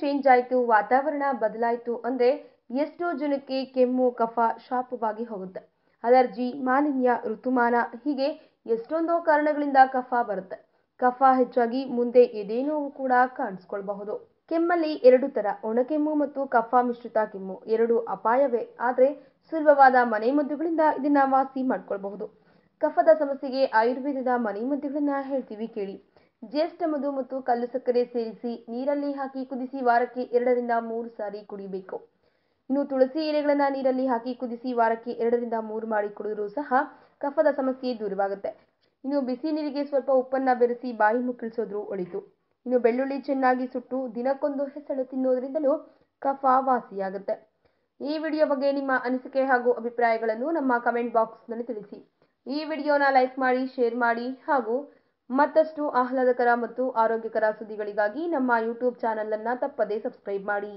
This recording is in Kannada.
ಚೇಂಜ್ ಆಯಿತು, ವಾತಾವರಣ ಬದಲಾಯಿತು ಅಂದರೆ ಎಷ್ಟೋ ಜನಕ್ಕೆ ಕೆಮ್ಮು, ಕಫ ಶಾಪವಾಗಿ ಹೋಗುತ್ತೆ. ಅಲರ್ಜಿ, ಮಾಲಿನ್ಯ, ಋತುಮಾನ ಹೀಗೆ ಎಷ್ಟೊಂದೋ ಕಾರಣಗಳಿಂದ ಕಫ ಬರುತ್ತೆ. ಕಫ ಹೆಚ್ಚಾಗಿ ಮುಂದೆ ಎದೆನೋವು ಕೂಡ ಕಾಣಿಸ್ಕೊಳ್ಬಹುದು. ಕೆಮ್ಮಲ್ಲಿ ಎರಡು ತರ, ಒಣಕೆಮ್ಮು ಮತ್ತು ಕಫ ಮಿಶ್ರಿತ ಕೆಮ್ಮು. ಎರಡು ಅಪಾಯವೇ, ಆದರೆ ಸುಲಭವಾದ ಮನೆಮದ್ದುಗಳಿಂದ ಇದನ್ನ ವಾಸಿ ಮಾಡ್ಕೊಳ್ಬಹುದು. ಕಫದ ಸಮಸ್ಯೆಗೆ ಆಯುರ್ವೇದದ ಮನೆಮದ್ದುಗಳನ್ನ ಹೇಳ್ತೀವಿ ಕೇಳಿ. ಜ್ಯೇಷ್ಠ ಮಧು ಮತ್ತು ಕಲ್ಲು ಸಕ್ಕರೆ ಸೇರಿಸಿ ನೀರಲ್ಲಿ ಹಾಕಿ ಕುದಿಸಿ ವಾರಕ್ಕೆ 2 ರಿಂದ 3 ಸಾರಿ ಕುಡಿಬೇಕು. ಇನ್ನು ತುಳಸಿ ಎಲೆಗಳನ್ನ ನೀರಲ್ಲಿ ಹಾಕಿ ಕುದಿಸಿ ವಾರಕ್ಕೆ 2 ರಿಂದ 3 ಮಾಡಿ ಕುಡಿದ್ರೂ ಸಹ ಕಫದ ಸಮಸ್ಯೆ ದೂರವಾಗುತ್ತೆ. ಇನ್ನು ಬಿಸಿ ನೀರಿಗೆ ಸ್ವಲ್ಪ ಉಪ್ಪನ್ನ ಬೆರೆಸಿ ಬಾಯಿ ಮುಕ್ಕಳಿಸೋದ್ರೂ ಒಳಿತು. ಇನ್ನು ಬೆಳ್ಳುಳ್ಳಿ ಚೆನ್ನಾಗಿ ಸುಟ್ಟು ದಿನಕ್ಕೊಂದು ಹೆಸಳು ತಿನ್ನೋದ್ರಿಂದಲೂ ಕಫ ವಾಸಿಯಾಗುತ್ತೆ. ಈ ವಿಡಿಯೋ ಬಗ್ಗೆ ನಿಮ್ಮ ಅನಿಸಿಕೆ ಹಾಗೂ ಅಭಿಪ್ರಾಯಗಳನ್ನು ನಮ್ಮ ಕಮೆಂಟ್ ಬಾಕ್ಸ್ನಲ್ಲಿ ತಿಳಿಸಿ. ಈ ವಿಡಿಯೋನ ಲೈಕ್ ಮಾಡಿ, ಶೇರ್ ಮಾಡಿ ಹಾಗೂ ಮತ್ತಷ್ಟು ಆಹ್ಲಾದಕರ ಮತ್ತು ಆರೋಗ್ಯಕರ ಸುದ್ದಿಗಳಿಗಾಗಿ ನಮ್ಮ ಯೂಟ್ಯೂಬ್ ಚಾನಲ್ ಅನ್ನು ತಪ್ಪದೇ ಸಬ್ಸ್ಕ್ರೈಬ್ ಮಾಡಿ.